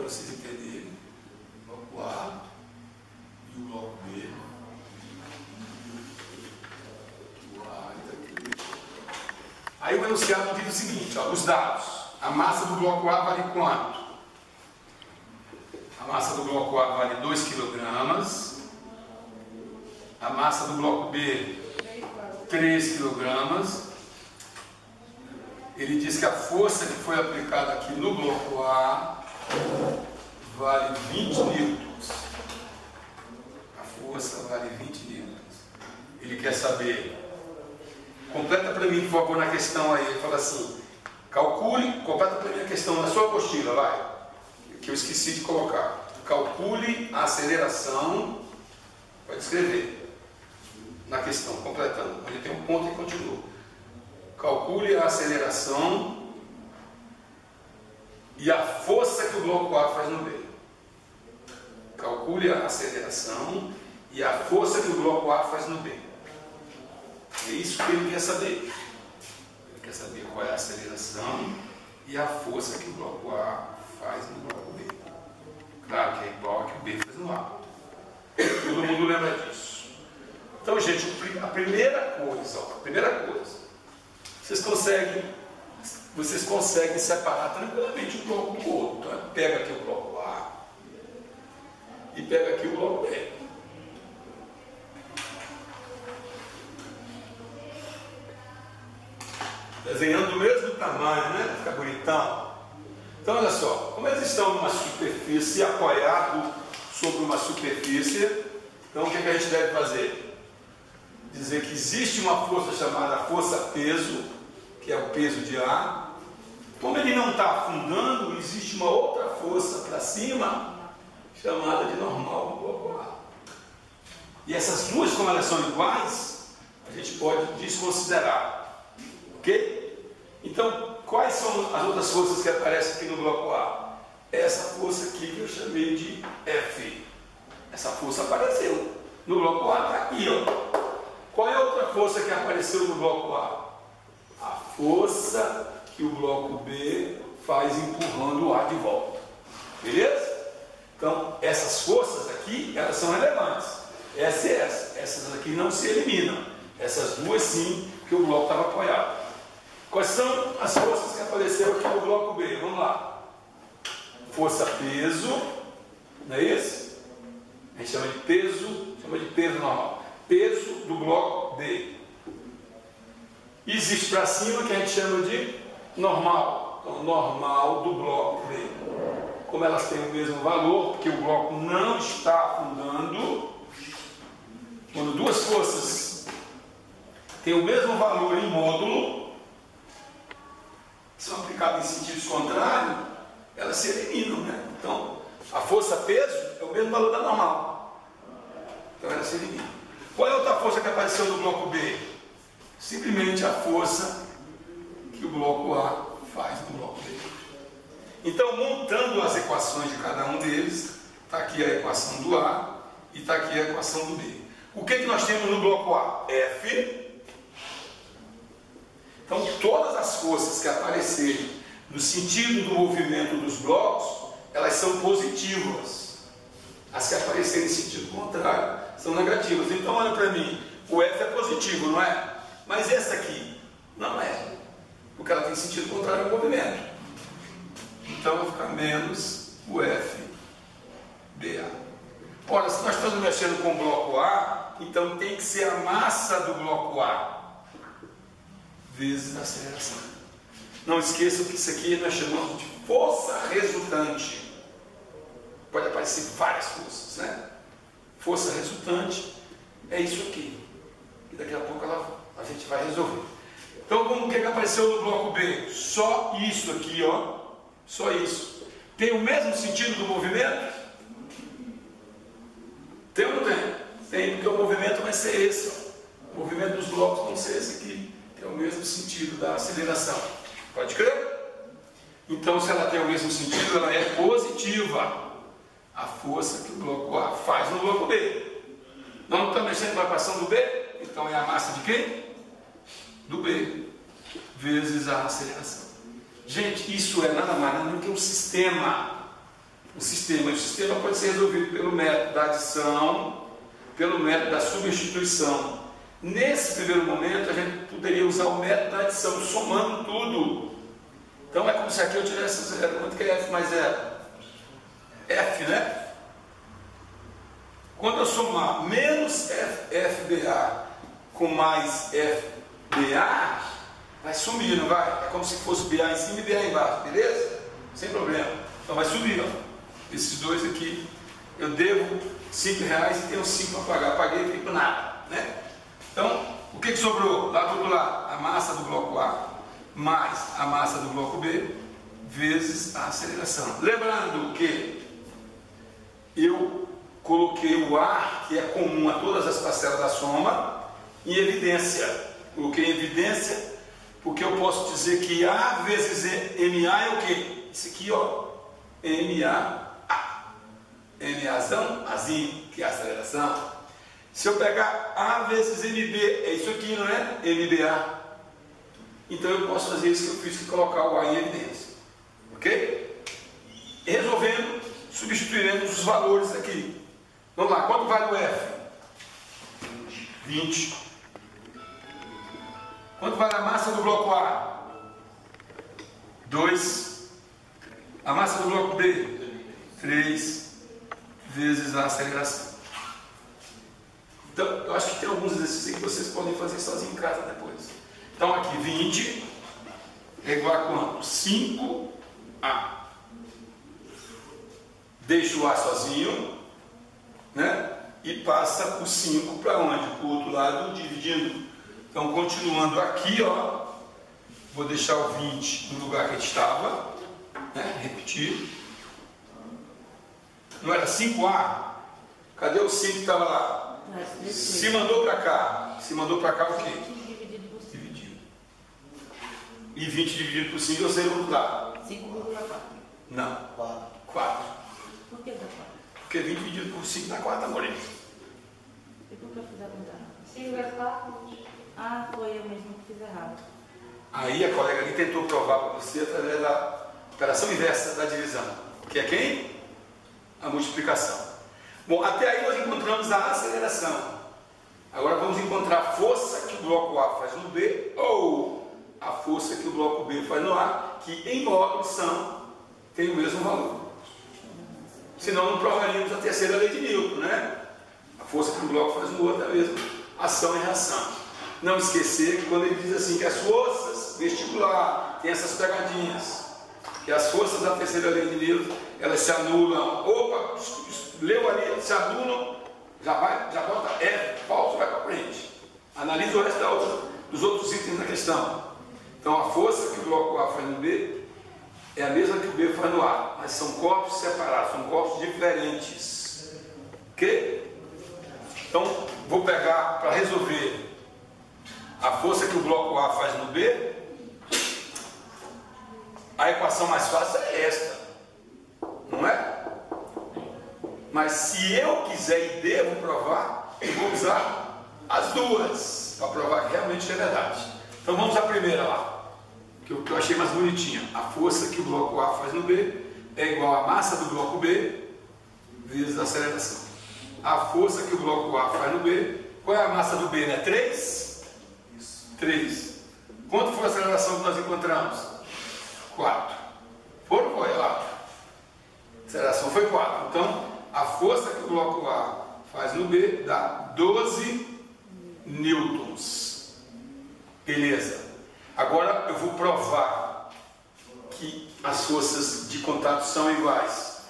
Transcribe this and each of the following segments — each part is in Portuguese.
vocês entenderem. O bloco A e o bloco B. Aí o enunciado diz o seguinte, ó, os dados. A massa do bloco A vale quanto? A massa do bloco A vale 2 kg. A massa do bloco B, 3 kg. Ele diz que a força que foi aplicada aqui no bloco A vale 20 newtons. A força vale 20 newtons. Ele quer saber. Completa para mim, por favor, na questão aí. Ele fala assim, calcule, completa para mim a questão na sua apostila, vai. Que eu esqueci de colocar. Calcule a aceleração, pode escrever na questão, completando. Onde tem um ponto e continua. Calcule a aceleração e a força que o bloco A faz no B. Calcule a aceleração e a força que o bloco A faz no B. É isso que ele quer saber. Ele quer saber qual é a aceleração e a força que o bloco A faz no bloco B. Claro que é igual ao que o B faz no A. Todo mundo lembra disso. Então, gente, a primeira coisa, vocês conseguem separar tranquilamente o bloco do outro. Então, pega aqui o bloco A e pega aqui o bloco B. Desenhando do mesmo tamanho, né? Fica bonitão. Então, olha só, como eles estão numa superfície, apoiado sobre uma superfície, então o que a gente deve fazer? Dizer que existe uma força chamada força-peso, que é o peso de A. Como ele não está afundando, existe uma outra força para cima, chamada de normal do bloco A. E essas duas, como elas são iguais, a gente pode desconsiderar. Ok? Então, quais são as outras forças que aparecem aqui no bloco A? Essa força aqui que eu chamei de F. Essa força apareceu. No bloco A está aqui, ó. Qual é a outra força que apareceu no bloco A? A força que o bloco B faz empurrando o A de volta. Beleza? Então, essas forças aqui, elas são relevantes. Essa e essa. Essas aqui não se eliminam. Essas duas sim, porque o bloco estava apoiado. Quais são as forças que apareceram aqui no bloco B? Vamos lá. Força-peso, não é isso? A gente chama de peso normal. Peso do bloco B. Existe para cima que a gente chama de normal. Então, normal do bloco B. Como elas têm o mesmo valor, porque o bloco não está afundando, quando duas forças têm o mesmo valor em módulo, são aplicadas em sentidos contrários, elas se eliminam, né? Então, a força-peso é o mesmo valor da normal. Então, elas se eliminam. Qual é a outra força que apareceu no bloco B? Simplesmente a força que o bloco A faz no bloco B. Então, montando as equações de cada um deles, está aqui a equação do A e está aqui a equação do B. O que nós temos no bloco A? F. Então, todas as forças que aparecerem no sentido do movimento dos blocos, elas são positivas. As que aparecerem em sentido contrário são negativas. Então, olha para mim, o F é positivo, não é? Mas essa aqui não é, porque ela tem sentido contrário ao movimento. Então, vai ficar menos o F dA. Ora, se nós estamos mexendo com o bloco A, então tem que ser a massa do bloco A vezes a aceleração. Não esqueçam que isso aqui nós chamamos de força resultante. Pode aparecer várias forças, né? Força resultante é isso aqui. E daqui a pouco a gente vai resolver. Então, como que apareceu no bloco B? Só isso aqui, ó. Só isso. Tem o mesmo sentido do movimento? Tem ou não tem? Tem, porque o movimento vai ser esse. Ó. O movimento dos blocos vão ser esse aqui. Tem o mesmo sentido da aceleração. Pode crer? Então, se ela tem o mesmo sentido, ela é positiva. A força que o bloco A faz no bloco B. Nós não estamos mexendo com a equação do B? Então é a massa de quem? Do B. Vezes a aceleração. Gente, isso é nada mais nada do que um sistema. o sistema. O sistema pode ser resolvido pelo método da adição, pelo método da substituição. Nesse primeiro momento, a gente poderia usar o método da adição, somando tudo. Então, é como se aqui eu tivesse zero. Quanto que é F mais zero? F, né? Quando eu somar menos FBA com mais FBA, vai sumir, não vai? É como se fosse BA em cima e BA embaixo, beleza? Sem problema. Então vai subir, ó. Esses dois aqui, eu devo R$5 e tenho 5 para pagar. Paguei e fiquei com nada, né? Então, o que sobrou? Lá do outro lado, a massa do bloco A mais a massa do bloco B vezes a aceleração. Lembrando que eu coloquei o A, que é comum a todas as parcelas da soma, em evidência. Coloquei em evidência porque eu posso dizer que A vezes MA é o quê? Isso aqui, ó, MA. MAzão, Azinho, que é a aceleração. Se eu pegar A vezes MB, é isso aqui, não é? MBA. Então eu posso fazer isso que eu fiz, que colocar o A em evidência. Ok? Resolvendo, substituiremos os valores aqui. Vamos lá, quanto vale o F? 20. Quanto vale a massa do bloco A? 2. A massa do bloco B? 3 vezes a aceleração. Então, eu acho que tem alguns exercícios que vocês podem fazer sozinho em casa depois. Então, aqui 20 é igual a quanto? 5A. Deixo o A sozinho, né? E passa o 5 para onde? Para o outro lado, dividindo. Então, continuando aqui, ó, vou deixar o 20 no lugar que ele estava, né? Repetir. Não era 5A? Cadê o 5 que estava lá? Se mandou para cá. Se mandou para cá o quê? Dividido. E 20 dividido por 5, eu sei o outro lado. 5,4. Não. 4. Por que dá 4? Porque 20 dividido por 5 dá 4, amorzinho. E por que eu fiz a conta errada? 5 vezes 4. Ah, foi eu mesmo que fiz errado. Aí a colega ali tentou provar para você através da operação inversa da divisão. Que é quem? A multiplicação. Bom, até aí nós encontramos a aceleração. Agora vamos encontrar a força que o bloco A faz no B ou a força que o bloco B faz no A, que em módulo tem o mesmo valor. Senão não provaríamos a terceira lei de Newton, né? A força que um bloco faz no outro é a mesma ação e reação. Não esquecer que quando ele diz assim que as forças vestibular tem essas pegadinhas, que as forças da terceira lei de Newton, elas se anulam. Opa, leu ali, se anulam, já bota F, falso, vai para frente. Analisa o resto dos outros itens da questão. Então a força que o bloco A faz no B é a mesma que o B faz no A, mas são corpos separados, são corpos diferentes. Ok? Então vou pegar para resolver a força que o bloco A faz no B. A equação mais fácil é esta, não é? Mas se eu quiser e devo provar, eu vou usar as duas para provar que realmente é verdade. Então vamos à primeira lá, que eu achei mais bonitinha. A força que o bloco A faz no B é igual à massa do bloco B vezes a aceleração. A força que o bloco A faz no B, qual é a massa do B, né? 3? Isso. 3. Quanto foi a aceleração que nós encontramos? 4. Foram, foi lá. A aceleração foi 4. Então, a força que o bloco A faz no B dá 12 newtons. Beleza. Agora eu vou provar que as forças de contato são iguais.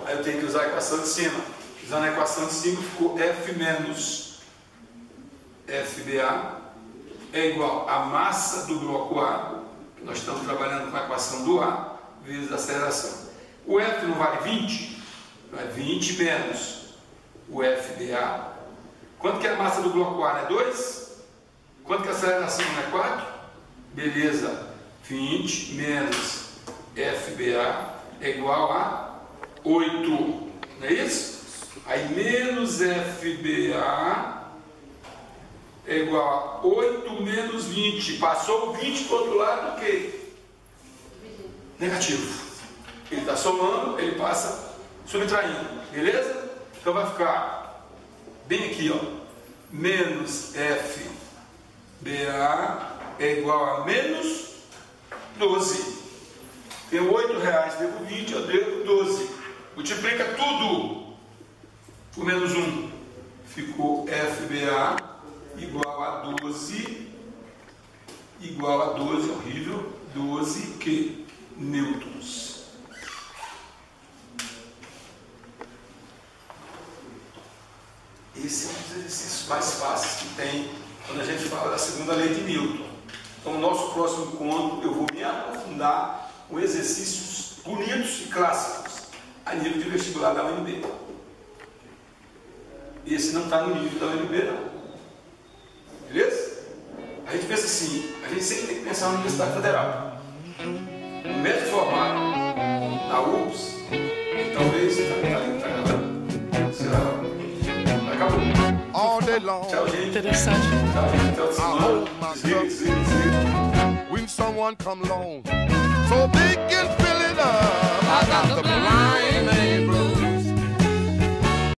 Aí eu tenho que usar a equação de cima. Usando a equação de cima ficou F menos FBA é igual à massa do bloco A, que nós estamos trabalhando com a equação do A, vezes a aceleração. O F não vale 20? Então é 20 menos o FBA. Quanto que é a massa do bloco A? Não é 2? Quanto que é a aceleração? Não é 4? Beleza. 20 menos FBA é igual a 8. Não é isso? Aí menos FBA é igual a 8 menos 20. Passou o 20 para o outro lado, o quê? Negativo. Ele está somando, ele passa subtraindo, beleza? Então vai ficar bem aqui, ó, menos FBA é igual a menos 12. Tenho R$8, devo 20, eu devo 12. Multiplica tudo por menos 1. Ficou FBA igual a 12, horrível, 12 que? Newtons. Esse é um dos exercícios mais fáceis que tem quando a gente fala da segunda lei de Newton. Então, no nosso próximo encontro, eu vou me aprofundar com exercícios bonitos e clássicos a nível de vestibular da UNB. Esse não está no nível da UNB, não. Beleza? A gente pensa assim, a gente sempre tem que pensar na Universidade Federal. O método formado na UFS, talvez está gravando. Acabou. All day long. Tchau, gente. Interessante. Tchau, gente. Até o próximo. Desliga. When someone come along, so they can fill it up. I got the blind.